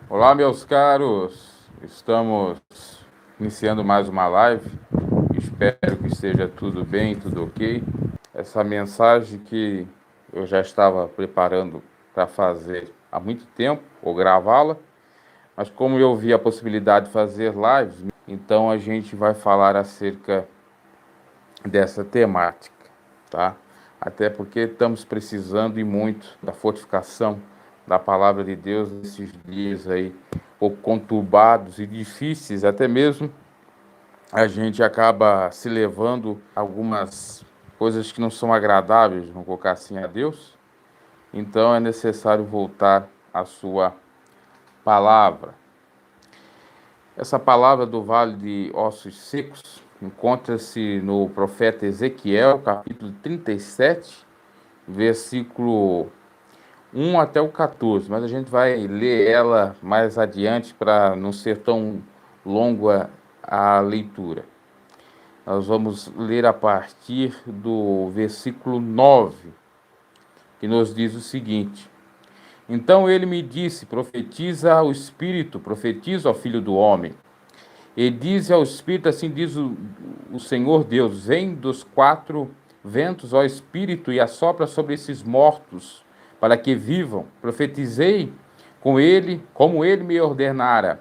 Olá, meus caros. Estamos iniciando mais uma live. Espero que esteja tudo bem, tudo ok. Essa mensagem que eu já estava preparando para fazer há muito tempo, ou gravá-la, mas como eu vi a possibilidade de fazer lives, então a gente vai falar acerca dessa temática, tá? Até porque estamos precisando e muito da fortificação da palavra de Deus nesses dias aí, um pouco conturbados e difíceis, até mesmo a gente acaba se levando algumas coisas que não são agradáveis, vamos colocar assim, a Deus. Então é necessário voltar à sua palavra. Essa palavra do vale de ossos secos encontra-se no profeta Ezequiel, capítulo 37, versículo 1 até o 14, mas a gente vai ler ela mais adiante para não ser tão longa a leitura. Nós vamos ler a partir do versículo 9, que nos diz o seguinte: Então ele me disse: Profetiza ao Espírito, profetiza ao Filho do Homem. E diz ao Espírito, assim diz o Senhor Deus: Vem dos quatro ventos, ó Espírito, e assopra sobre esses mortos, para que vivam. Profetizei com ele, como ele me ordenara.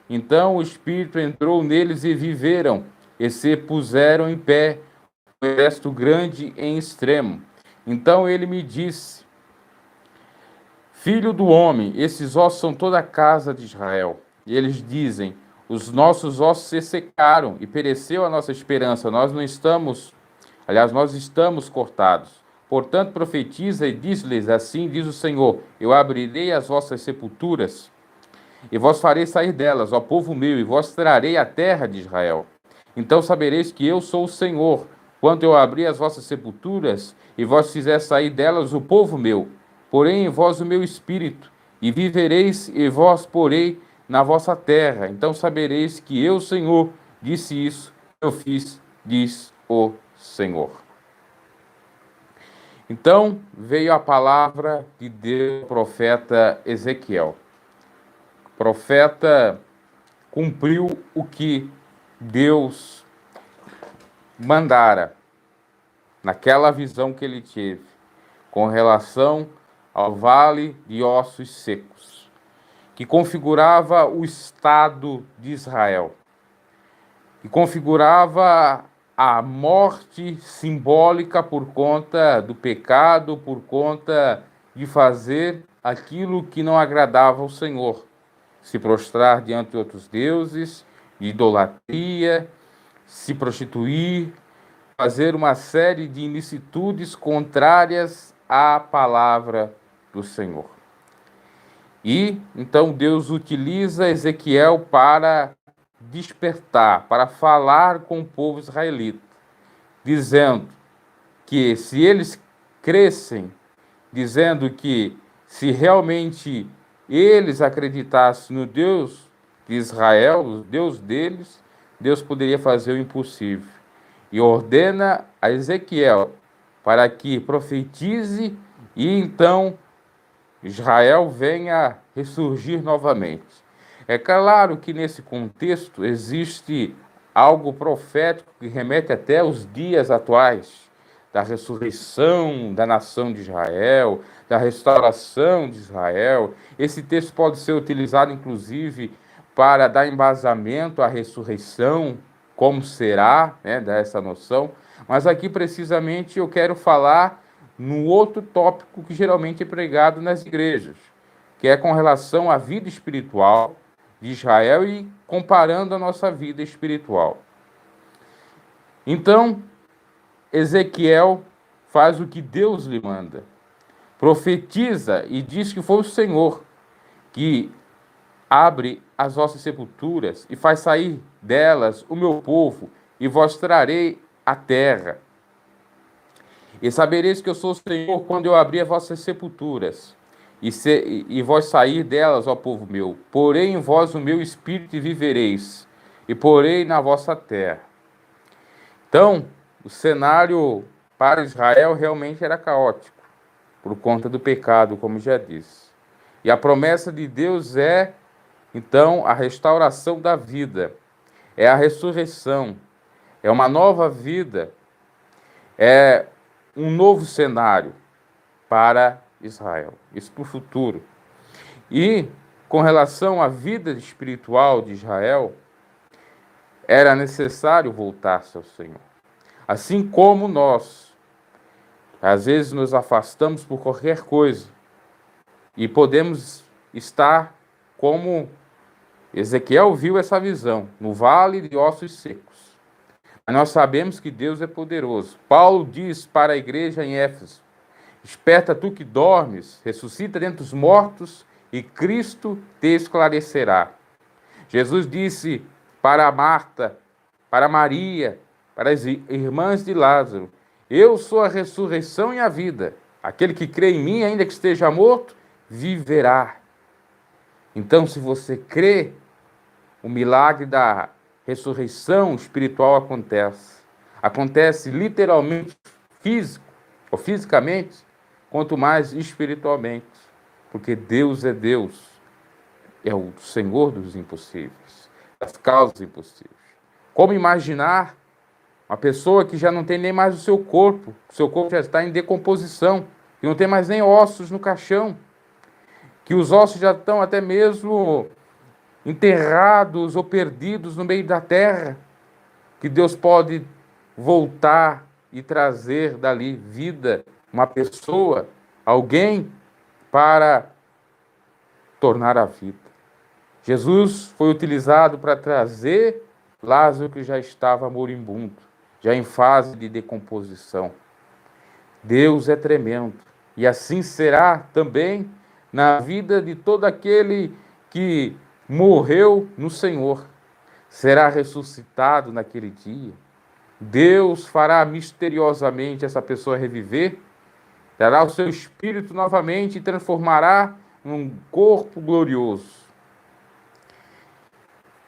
Então o Espírito entrou neles e viveram, e se puseram em pé, um exército grande em extremo. Então ele me disse: Filho do homem, esses ossos são toda a casa de Israel. E eles dizem: Os nossos ossos se secaram e pereceu a nossa esperança. Nós estamos cortados. Portanto, profetiza e diz-lhes: Assim diz o Senhor: Eu abrirei as vossas sepulturas e vos farei sair delas, ó povo meu, e vos trarei a terra de Israel. Então sabereis que eu sou o Senhor, quando eu abrir as vossas sepulturas e vos fizer sair delas o povo meu. Porém em vós o meu espírito, e vivereis, e vos porei na vossa terra. Então sabereis que eu, Senhor, disse isso, eu fiz, diz o Senhor. Então veio a palavra de Deus, profeta Ezequiel. O profeta cumpriu o que Deus mandara naquela visão que ele teve com relação ao vale de ossos secos, que configurava o estado de Israel, que configurava a morte simbólica por conta do pecado, por conta de fazer aquilo que não agradava ao Senhor, se prostrar diante de outros deuses, de idolatria, se prostituir, fazer uma série de ilicitudes contrárias à palavra do Senhor. E então Deus utiliza Ezequiel para despertar, para falar com o povo israelita, dizendo que se eles crescem, dizendo que se realmente eles acreditassem no Deus de Israel, o Deus deles, Deus poderia fazer o impossível. E ordena a Ezequiel para que profetize e então Israel venha ressurgir novamente. É claro que nesse contexto existe algo profético que remete até aos dias atuais, da ressurreição da nação de Israel, da restauração de Israel. Esse texto pode ser utilizado, inclusive, para dar embasamento à ressurreição, como será, né, dar essa noção. Mas aqui, precisamente, eu quero falar no outro tópico que geralmente é pregado nas igrejas, que é com relação à vida espiritual de Israel e comparando a nossa vida espiritual. Então, Ezequiel faz o que Deus lhe manda. Profetiza e diz que foi o Senhor que abre as vossas sepulturas e faz sair delas o meu povo e vos trarei a terra. E sabereis que eu sou o Senhor quando eu abrir as vossas sepulturas e vós sair delas, ó povo meu. Porém em vós o meu espírito e vivereis, e porei na vossa terra. Então, o cenário para Israel realmente era caótico, por conta do pecado, como já disse. E a promessa de Deus é Então, a restauração da vida é a ressurreição, é uma nova vida, é um novo cenário para Israel, isso para o futuro. E com relação à vida espiritual de Israel, era necessário voltar-se ao Senhor. Assim como nós, às vezes nos afastamos por qualquer coisa e podemos estar como Ezequiel viu essa visão, no vale de ossos secos. Mas nós sabemos que Deus é poderoso. Paulo diz para a igreja em Éfeso: desperta tu que dormes, ressuscita dentre os mortos e Cristo te esclarecerá. Jesus disse para Marta, para Maria, para as irmãs de Lázaro: eu sou a ressurreição e a vida. Aquele que crê em mim, ainda que esteja morto, viverá. Então, se você crê, o milagre da ressurreição espiritual acontece. Acontece literalmente físico ou fisicamente, quanto mais espiritualmente, porque Deus é Deus, é o Senhor dos impossíveis, das causas impossíveis. Como imaginar uma pessoa que já não tem nem mais o seu corpo já está em decomposição, que não tem mais nem ossos no caixão, que os ossos já estão até mesmo enterrados ou perdidos no meio da terra, que Deus pode voltar e trazer dali vida, uma pessoa, alguém, para tornar a vida. Jesus foi utilizado para trazer Lázaro, que já estava moribundo, já em fase de decomposição. Deus é tremendo, e assim será também na vida de todo aquele que morreu no Senhor. Será ressuscitado naquele dia. Deus fará misteriosamente essa pessoa reviver, dará o seu espírito novamente e transformará num corpo glorioso.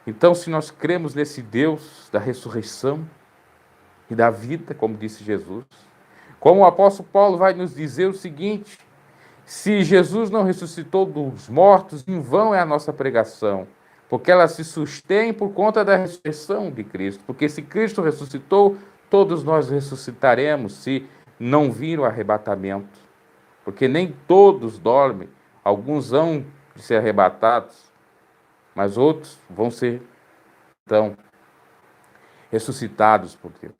Então, se nós cremos nesse Deus da ressurreição e da vida, como disse Jesus, como o apóstolo Paulo vai nos dizer o seguinte: se Jesus não ressuscitou dos mortos, em vão é a nossa pregação, porque ela se sustém por conta da ressurreição de Cristo. Porque se Cristo ressuscitou, todos nós ressuscitaremos se não vir o arrebatamento. Porque nem todos dormem, alguns hão de ser arrebatados, mas outros vão ser, então, ressuscitados por Deus.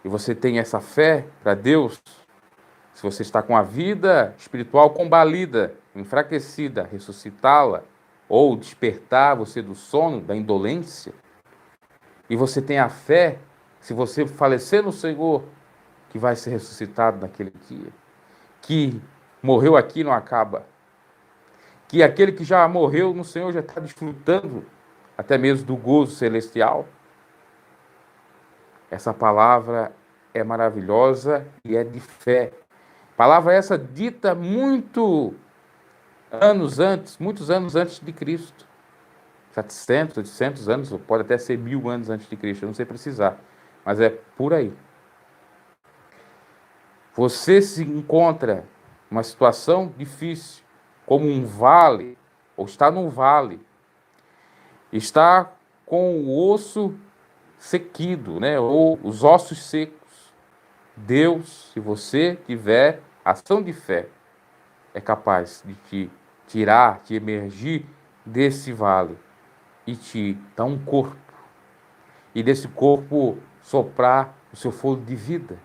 E você tem essa fé para Deus? Se você está com a vida espiritual combalida, enfraquecida, ressuscitá-la, ou despertar você do sono, da indolência, e você tem a fé, se você falecer no Senhor, que vai ser ressuscitado naquele dia, que morreu aqui não acaba, que aquele que já morreu no Senhor já está desfrutando até mesmo do gozo celestial. Essa palavra é maravilhosa e é de fé. Palavra essa dita muitos anos antes de Cristo. 700, 800 anos, ou pode até ser 1000 anos antes de Cristo, eu não sei precisar, mas é por aí. Você se encontra numa situação difícil, como um vale, ou está num vale, está com o osso sequido, né? Ou os ossos secos. Deus, se você tiver ação de fé, é capaz de te tirar, te emergir desse vale e te dar um corpo. E desse corpo soprar o seu fôlego de vida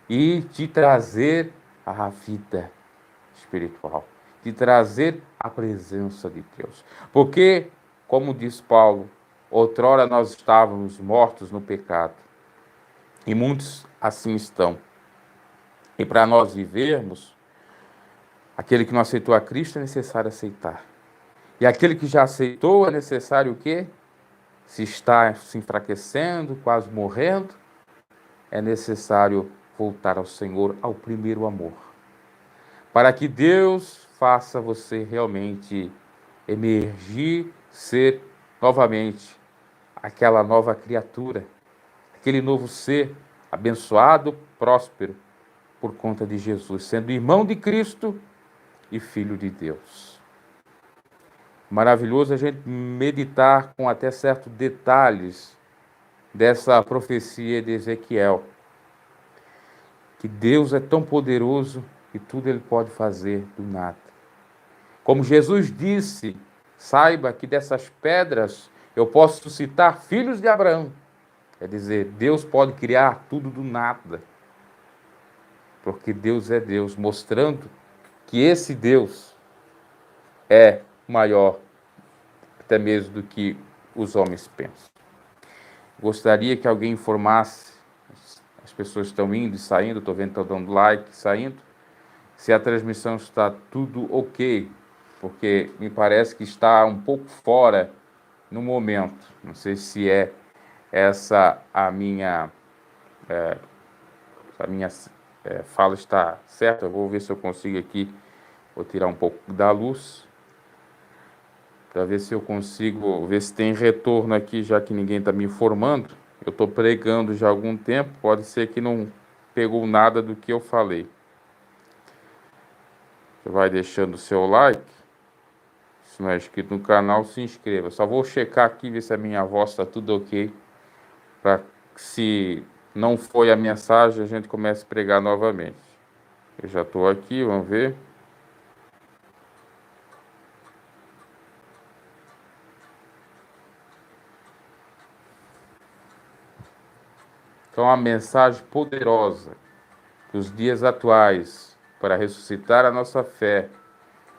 e te trazer a vida espiritual, te trazer a presença de Deus. Porque, como diz Paulo, outrora nós estávamos mortos no pecado, e muitos assim estão. E para nós vivermos, aquele que não aceitou a Cristo é necessário aceitar. E aquele que já aceitou é necessário o quê? Se está se enfraquecendo, quase morrendo, é necessário voltar ao Senhor, ao primeiro amor, para que Deus faça você realmente emergir, ser novamente aquela nova criatura, aquele novo ser abençoado, próspero, por conta de Jesus, sendo irmão de Cristo e filho de Deus. Maravilhoso a gente meditar com até certos detalhes dessa profecia de Ezequiel, que Deus é tão poderoso que tudo Ele pode fazer do nada. Como Jesus disse, saiba que dessas pedras eu posso suscitar filhos de Abraão. Quer dizer, Deus pode criar tudo do nada, porque Deus é Deus, mostrando que esse Deus é maior até mesmo do que os homens pensam. Gostaria que alguém informasse, as pessoas estão indo e saindo, estou vendo que estão dando like, saindo, se a transmissão está tudo ok, porque me parece que está um pouco fora no momento. Não sei se é essa a minha fala está certa. Eu vou ver se eu consigo aqui, vou tirar um pouco da luz, para ver se eu consigo, ver se tem retorno aqui, já que ninguém está me informando. Eu estou pregando já há algum tempo, pode ser que não pegou nada do que eu falei. Você vai deixando o seu like, se não é inscrito no canal, se inscreva. Só vou checar aqui, ver se a minha voz está tudo ok, para se não foi a mensagem, a gente comece a pregar novamente. Eu já estou aqui, vamos ver. Então, a mensagem poderosa dos dias atuais para ressuscitar a nossa fé,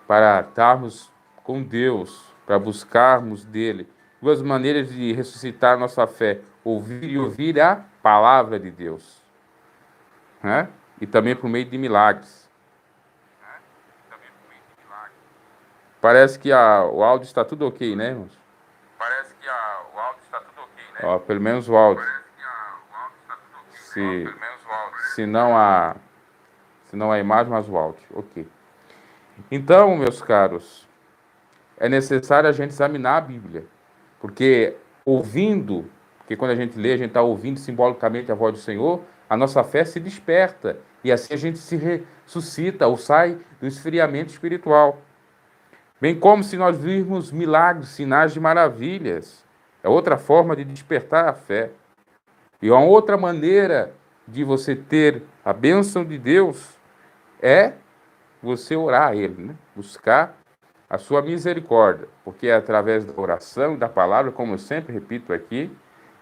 para estarmos com Deus, para buscarmos dele. Duas maneiras de ressuscitar a nossa fé: ouvir e ouvir a palavra de Deus, né? E também por meio de milagres. Parece que o áudio está tudo ok, né, irmãos? Parece que o áudio está tudo ok, né? Ó, pelo menos o áudio. Se não a imagem, mas o áudio. Ok. Então, meus caros, é necessário a gente examinar a Bíblia, porque ouvindo, porque quando a gente lê, a gente está ouvindo simbolicamente a voz do Senhor, a nossa fé se desperta, e assim a gente se ressuscita ou sai do esfriamento espiritual. Bem como se nós virmos milagres, sinais de maravilhas. É outra forma de despertar a fé. E uma outra maneira de você ter a bênção de Deus é você orar a Ele, né? Buscar a sua misericórdia, porque é através da oração e da palavra, como eu sempre repito aqui,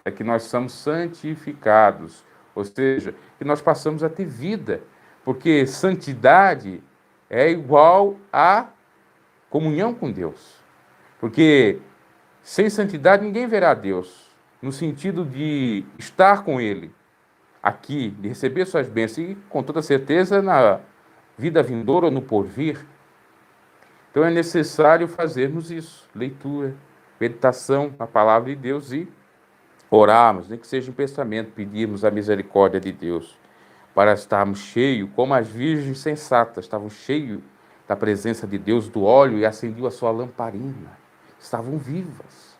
é que nós somos santificados, ou seja, que nós passamos a ter vida, porque santidade é igual a comunhão com Deus, porque sem santidade ninguém verá Deus, no sentido de estar com Ele aqui, de receber suas bênçãos, e com toda certeza na vida vindoura ou no porvir. Então é necessário fazermos isso, leitura, meditação na palavra de Deus e orarmos, nem que seja em pensamento, pedirmos a misericórdia de Deus, para estarmos cheios, como as virgens sensatas, estavam cheios da presença de Deus, do óleo, e acendiam a sua lamparina. Estavam vivas.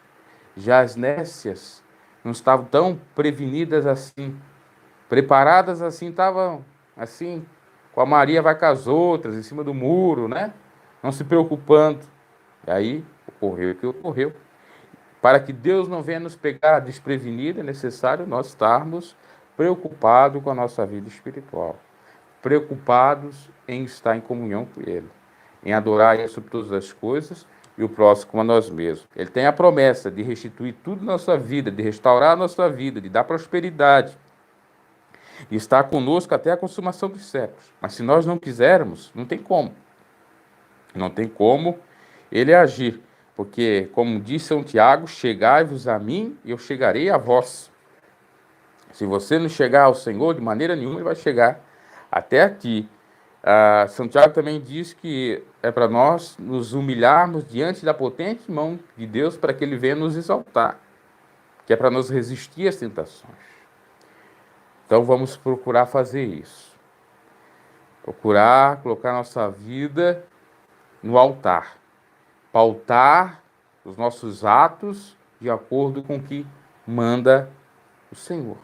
Já as nécias não estavam tão prevenidas assim, preparadas assim, estavam assim, com a Maria vai com as outras, em cima do muro, né? Não se preocupando. E aí ocorreu o que ocorreu. Para que Deus não venha nos pegar desprevenido, é necessário nós estarmos preocupados com a nossa vida espiritual, preocupados em estar em comunhão com Ele, em adorar Ele sobre todas as coisas e o próximo como a nós mesmos. Ele tem a promessa de restituir tudo na nossa vida, de restaurar a nossa vida, de dar prosperidade, e estar conosco até a consumação dos séculos. Mas se nós não quisermos, não tem como. Não tem como Ele agir. Porque, como disse São Tiago, chegai-vos a mim e eu chegarei a vós. Se você não chegar ao Senhor, de maneira nenhuma Ele vai chegar até aqui. São Tiago também diz que é para nós nos humilharmos diante da potente mão de Deus para que Ele venha nos exaltar. Que é para nos resistir às tentações. Então vamos procurar fazer isso. Procurar colocar nossa vida no altar. Pautar os nossos atos de acordo com o que manda o Senhor.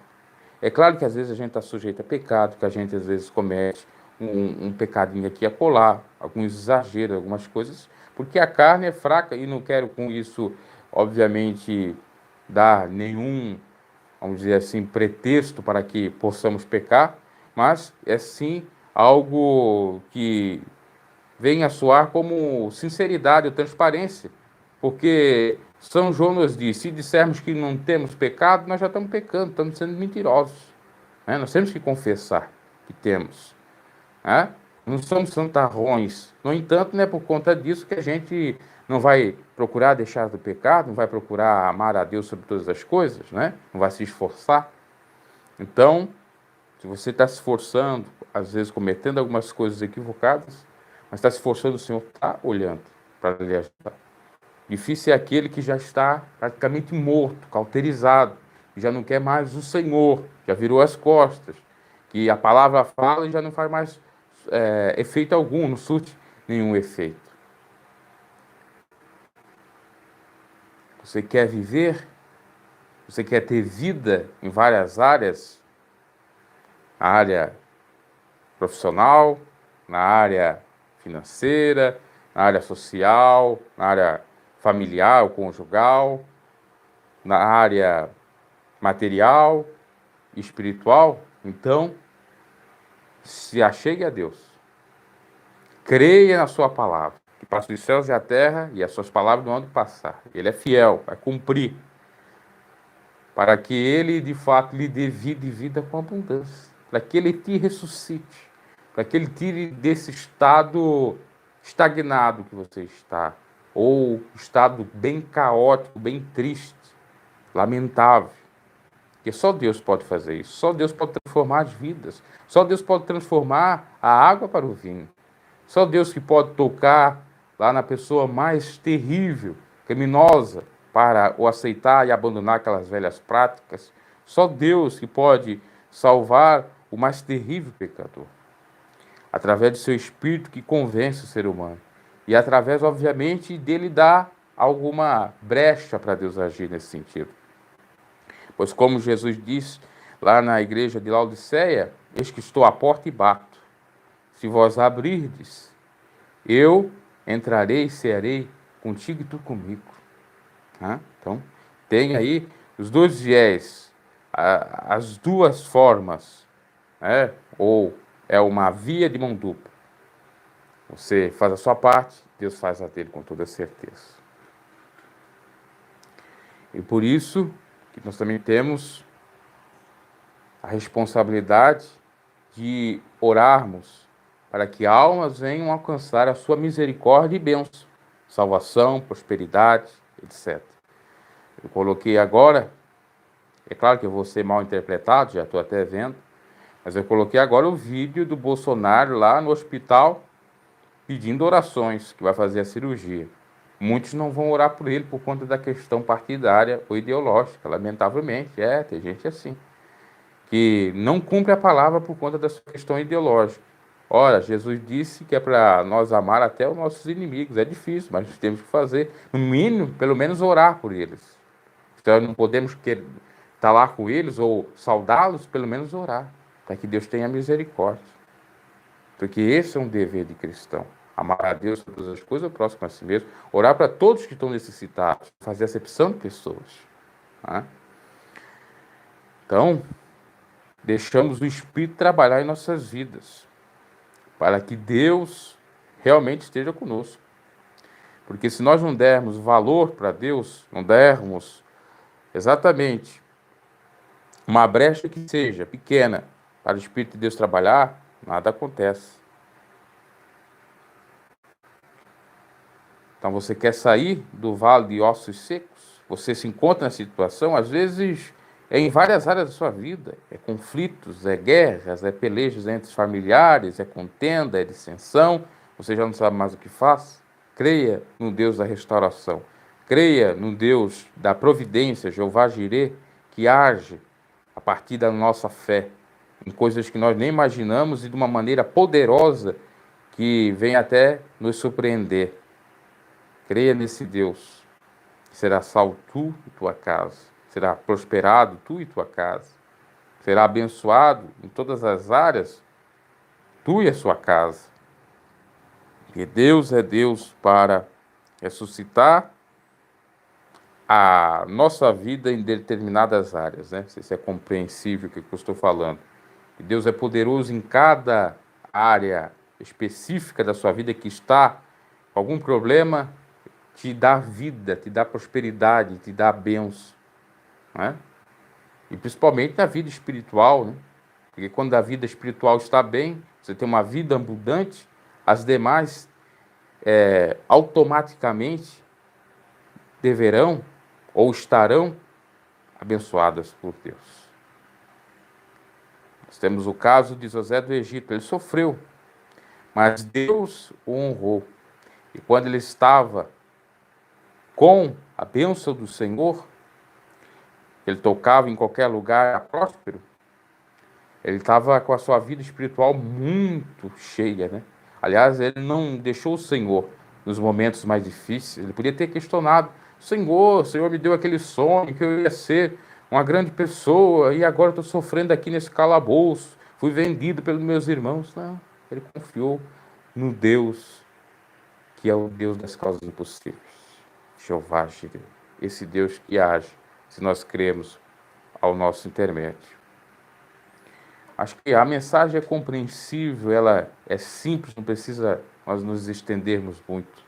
É claro que às vezes a gente está sujeito a pecado, que a gente às vezes comete um pecadinho aqui e acolá, alguns exageros, algumas coisas, Porque a carne é fraca e não quero com isso, obviamente, dar nenhum, vamos dizer assim, pretexto para que possamos pecar, mas é sim algo que vem a soar como sinceridade ou transparência, porque São João nos diz, se dissermos que não temos pecado, nós já estamos pecando, estamos sendo mentirosos, né? Nós temos que confessar que temos, né? Não somos santarrões. No entanto, não é por conta disso que a gente não vai procurar deixar do pecado, não vai procurar amar a Deus sobre todas as coisas, né? Não vai se esforçar. Então, se você está se esforçando, às vezes cometendo algumas coisas equivocadas, mas está se esforçando, o Senhor está olhando para lhe ajudar. Difícil é aquele que já está praticamente morto, cauterizado, que já não quer mais o Senhor, já virou as costas, que a palavra fala e já não faz mais efeito algum, não surte nenhum efeito. Você quer viver? Você quer ter vida em várias áreas? Na área profissional, na área financeira, na área social, na área familiar ou conjugal, na área material, espiritual. Então, se achegue a Deus. Creia na sua palavra, que passa os céus e a terra, e as suas palavras não hão de passar. Ele é fiel, vai cumprir, para que ele, de fato, lhe dê vida e vida com abundância, para que ele te ressuscite, para que ele tire desse estado estagnado que você está, ou estado bem caótico, bem triste, lamentável. Porque só Deus pode fazer isso, só Deus pode transformar as vidas, só Deus pode transformar a água para o vinho, só Deus que pode tocar lá na pessoa mais terrível, criminosa, para o aceitar e abandonar aquelas velhas práticas. Só Deus que pode salvar o mais terrível pecador, através do seu espírito que convence o ser humano. E através, obviamente, dele dar alguma brecha para Deus agir nesse sentido. Pois como Jesus disse lá na igreja de Laodiceia, eis que estou à porta e bato. Se vós abrirdes, eu entrarei e cearei contigo e tu comigo. Então, tem aí os dois viés, as duas formas, né? Ou é uma via de mão dupla. Você faz a sua parte, Deus faz a dele com toda certeza. E por isso que nós também temos a responsabilidade de orarmos para que almas venham alcançar a sua misericórdia e bênção, salvação, prosperidade, etc. Eu coloquei agora, é claro que eu vou ser mal interpretado, já estou até vendo, mas eu coloquei agora o vídeo do Bolsonaro lá no hospital pedindo orações, que vai fazer a cirurgia. Muitos não vão orar por ele por conta da questão partidária ou ideológica, lamentavelmente. Tem gente assim, que não cumpre a palavra por conta da sua questão ideológica. Ora, Jesus disse que é para nós amar até os nossos inimigos. É difícil, mas nós temos que fazer, no mínimo, pelo menos orar por eles. Então, não podemos estar lá com eles ou saudá-los, pelo menos orar, para que Deus tenha misericórdia. Porque esse é um dever de cristão. Amar a Deus sobre todas as coisas, o próximo a si mesmo. Orar para todos que estão necessitados. Fazer acepção de pessoas. Tá? Então, deixamos o Espírito trabalhar em nossas vidas. Para que Deus realmente esteja conosco. Porque se nós não dermos valor para Deus, não dermos exatamente uma brecha que seja pequena para o Espírito de Deus trabalhar, nada acontece. Então você quer sair do vale de ossos secos? Você se encontra na situação, às vezes, em várias áreas da sua vida. É conflitos, é guerras, é pelejas entre os familiares, é contenda, é dissensão. Você já não sabe mais o que faz? Creia no Deus da restauração. Creia no Deus da providência, Jeová Jirê, que age a partir da nossa fé em coisas que nós nem imaginamos e de uma maneira poderosa que vem até nos surpreender. Creia nesse Deus, que será salvo tu e tua casa, será prosperado tu e tua casa, será abençoado em todas as áreas, tu e a sua casa. E Deus é Deus para ressuscitar a nossa vida em determinadas áreas, né? Não sei se é compreensível o que eu estou falando. E Deus é poderoso em cada área específica da sua vida que está com algum problema, te dá vida, te dá prosperidade, te dá bênção, né? E principalmente na vida espiritual, né? Porque quando a vida espiritual está bem, você tem uma vida abundante, as demais automaticamente deverão ou estarão abençoadas por Deus. Nós temos o caso de José do Egito. Ele sofreu, mas Deus o honrou. E quando ele estava com a bênção do Senhor, ele tocava em qualquer lugar próspero, ele estava com a sua vida espiritual muito cheia, né? Aliás, ele não deixou o Senhor nos momentos mais difíceis. Ele podia ter questionado: Senhor, o Senhor me deu aquele sonho que eu ia ser uma grande pessoa e agora estou sofrendo aqui nesse calabouço, fui vendido pelos meus irmãos. Não, ele confiou no Deus que é o Deus das causas impossíveis, Jeová Jireh, esse Deus que age se nós cremos ao nosso intermédio. Acho que a mensagem é compreensível, ela é simples, não precisa nós nos estendermos muito.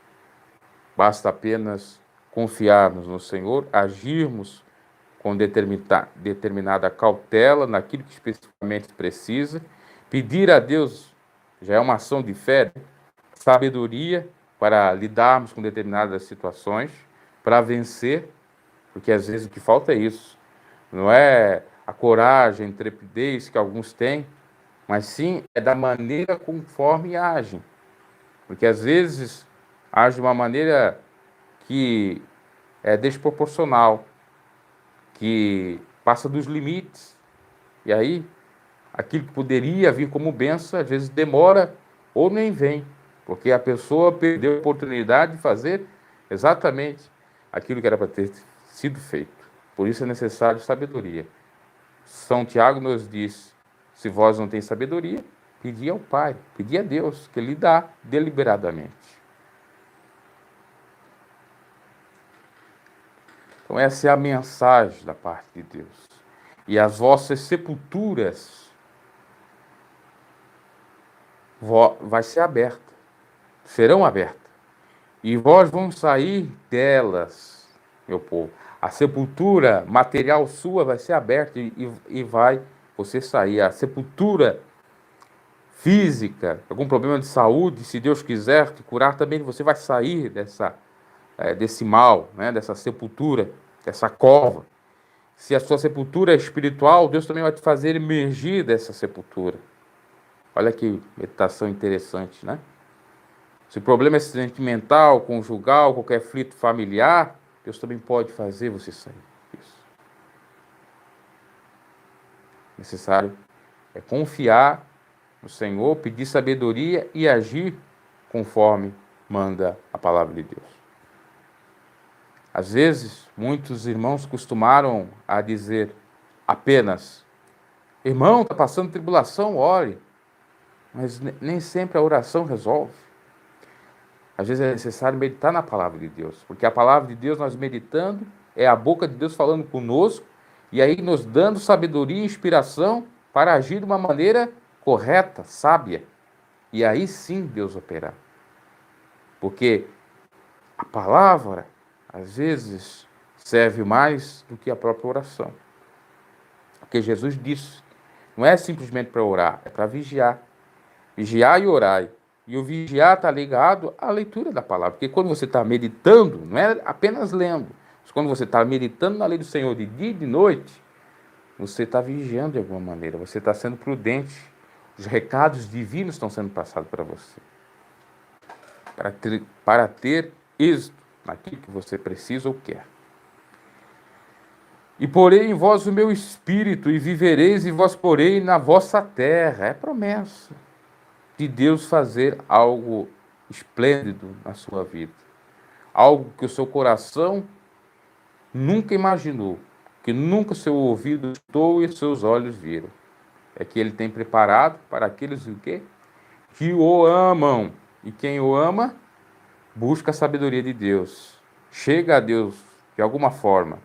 Basta apenas confiarmos no Senhor, agirmos com determinada cautela naquilo que especificamente precisa, pedir a Deus, já é uma ação de fé, sabedoria para lidarmos com determinadas situações, para vencer, porque às vezes o que falta é isso, não é a coragem, a intrepidez que alguns têm, mas sim é da maneira conforme agem. Porque às vezes age de uma maneira que é desproporcional, que passa dos limites. E aí, aquilo que poderia vir como bênção, às vezes demora ou nem vem, porque a pessoa perdeu a oportunidade de fazer exatamente aquilo que era para ter sido feito. Por isso é necessário sabedoria. São Tiago nos diz: se vós não teis sabedoria, pedi ao Pai, pedi a Deus, que Ele dá deliberadamente. Então essa é a mensagem da parte de Deus. E as vossas sepulturas vai ser aberta, serão abertas. E vós vão sair delas, meu povo. A sepultura material sua vai ser aberta e vai você sair. A sepultura física, algum problema de saúde, se Deus quiser te curar também, você vai sair desse mal, né, dessa sepultura, dessa cova. Se a sua sepultura é espiritual, Deus também vai te fazer emergir dessa sepultura. Olha que meditação interessante, né? Se o problema é sentimental, conjugal, qualquer conflito familiar, Deus também pode fazer você sair disso. Necessário é confiar no Senhor, pedir sabedoria e agir conforme manda a palavra de Deus. Às vezes, muitos irmãos costumaram a dizer apenas: irmão, está passando tribulação, ore. Mas nem sempre a oração resolve. Às vezes é necessário meditar na palavra de Deus, porque a palavra de Deus, nós meditando, é a boca de Deus falando conosco, e aí nos dando sabedoria e inspiração para agir de uma maneira correta, sábia. E aí sim Deus operar. Porque a palavra, às vezes, serve mais do que a própria oração. Porque Jesus disse, não é simplesmente para orar, é para vigiar. Vigiar e orar. E o vigiar está ligado à leitura da palavra. Porque quando você está meditando, não é apenas lendo. Mas quando você está meditando na lei do Senhor de dia e de noite, você está vigiando de alguma maneira. Você está sendo prudente. Os recados divinos estão sendo passados para você. Para ter êxito naquilo que você precisa ou quer. E porei em vós o meu espírito, e vivereis, e vós porei na vossa terra. É promessa de Deus fazer algo esplêndido na sua vida. Algo que o seu coração nunca imaginou, que nunca seu ouvido escutou e seus olhos viram. É que Ele tem preparado para aqueles que o amam. E quem o ama, busca a sabedoria de Deus, chega a Deus de alguma forma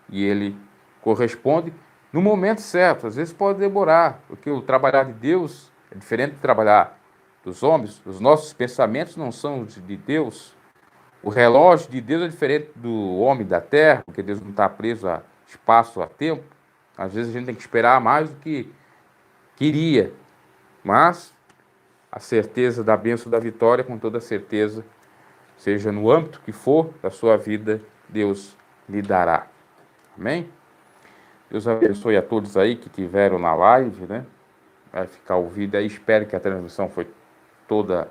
e ele corresponde no momento certo. Às vezes pode demorar, porque o trabalhar de Deus é diferente do trabalhar dos homens. Os nossos pensamentos não são os de Deus. O relógio de Deus é diferente do homem da terra, porque Deus não está preso a espaço, a tempo. Às vezes a gente tem que esperar mais do que queria, mas a certeza da bênção da vitória, com toda certeza, seja no âmbito que for da sua vida, Deus lhe dará. Amém? Deus abençoe a todos aí que tiveram na live, né? Vai ficar ouvido aí. Espero que a transmissão foi toda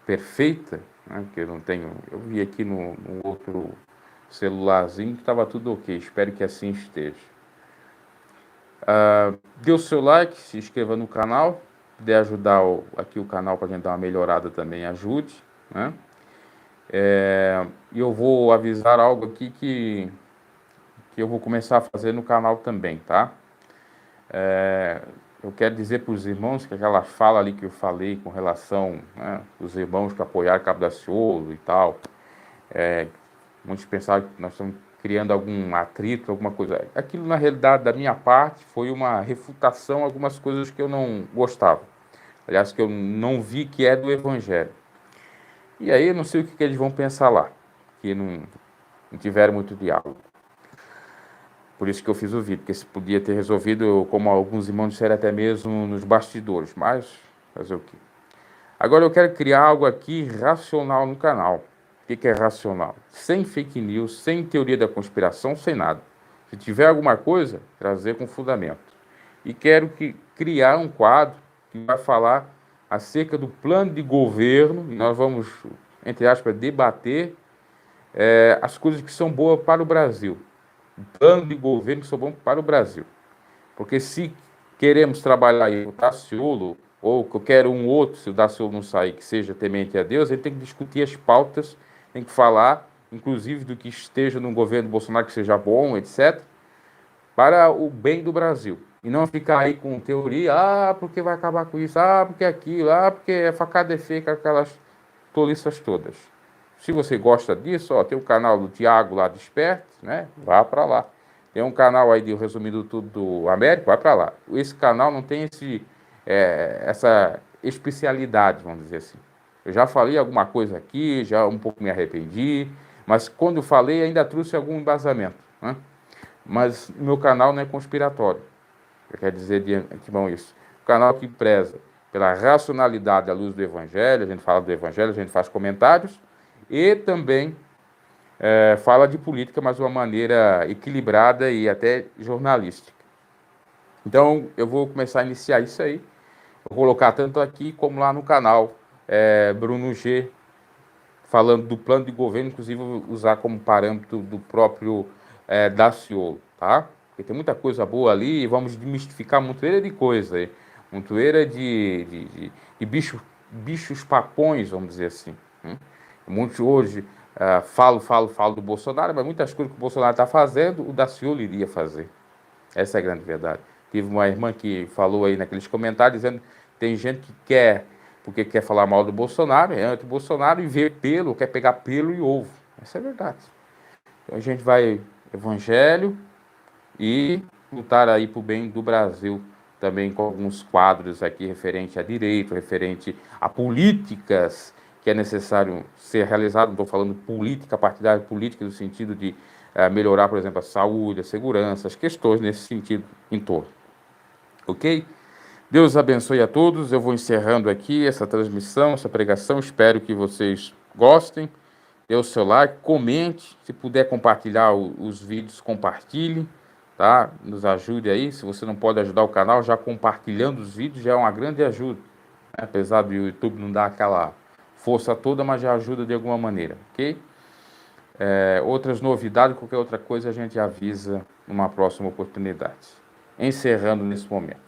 perfeita, né? Porque eu não tenho. Eu vi aqui no outro celularzinho que estava tudo ok. Espero que assim esteja. Dê o seu like, se inscreva no canal. Se puder ajudar aqui o canal para a gente dar uma melhorada também, ajude, né? E eu vou avisar algo aqui que eu vou começar a fazer no canal também, tá? Eu quero dizer para os irmãos que aquela fala ali que eu falei com relação, né, os irmãos que apoiaram Cabo Daciolo e tal, muitos pensaram que nós estamos criando algum atrito, alguma coisa. Aquilo, na realidade, da minha parte, foi uma refutação a algumas coisas que eu não gostava. Aliás, que eu não vi que é do Evangelho. E aí eu não sei o que eles vão pensar lá, que não tiveram muito diálogo. Por isso que eu fiz o vídeo, porque se podia ter resolvido, como alguns irmãos disseram, até mesmo nos bastidores, mas fazer o quê? Agora eu quero criar algo aqui racional no canal. O que é racional? Sem fake news, sem teoria da conspiração, sem nada. Se tiver alguma coisa, trazer com fundamento. E quero criar um quadro que vai falar acerca do plano de governo, e nós vamos, entre aspas, debater as coisas que são boas para o Brasil. Plano de governo que são bons para o Brasil. Porque se queremos trabalhar aí o Daciolo, ou qualquer um outro, se o Daciolo não sair, que seja temente a Deus, ele tem que discutir as pautas, tem que falar, inclusive, do que esteja no governo Bolsonaro, que seja bom, etc., para o bem do Brasil. E não ficar aí com teoria, porque vai acabar com isso, porque aquilo, porque a facada é feia, aquelas toliças todas. Se você gosta disso, tem o canal do Tiago lá, Desperto, né? Vá para lá. Tem um canal aí de Resumindo Tudo do Américo, vai para lá. Esse canal não tem essa especialidade, vamos dizer assim. Eu já falei alguma coisa aqui, já um pouco me arrependi, mas quando eu falei ainda trouxe algum embasamento, né? Mas meu canal não é conspiratório. Quer dizer de antemão isso. O canal que preza pela racionalidade à luz do Evangelho, a gente fala do Evangelho, a gente faz comentários, e também fala de política, mas de uma maneira equilibrada e até jornalística. Então, eu vou começar a iniciar isso aí. Vou colocar tanto aqui como lá no canal Bruno G, falando do plano de governo, inclusive usar como parâmetro do próprio Daciolo, tá? Porque tem muita coisa boa ali e vamos desmistificar montoeira de coisa aí. Montoeira de bichos papões, vamos dizer assim. Muitos hoje falo do Bolsonaro, mas muitas coisas que o Bolsonaro está fazendo, o Daciolo iria fazer. Essa é a grande verdade. Tive uma irmã que falou aí naqueles comentários, dizendo que tem gente que quer, porque quer falar mal do Bolsonaro, é anti-Bolsonaro, e vê pelo, quer pegar pelo e ovo. Essa é a verdade. Então a gente vai evangelho e lutar aí para o bem do Brasil, também com alguns quadros aqui referente a direito, referente a políticas que é necessário ser realizado. Não estou falando política partidária, política no sentido de melhorar, por exemplo, a saúde, a segurança, as questões nesse sentido em torno. Ok? Deus abençoe a todos. Eu vou encerrando aqui essa transmissão, essa pregação. Espero que vocês gostem. Dê o seu like, comente. Se puder compartilhar os vídeos, compartilhe, tá? Nos ajude aí. Se você não pode ajudar o canal, já compartilhando os vídeos já é uma grande ajuda, né? Apesar do YouTube não dar aquela força toda, mas já ajuda de alguma maneira, ok? Outras novidades, qualquer outra coisa, a gente avisa numa próxima oportunidade. Encerrando nesse momento.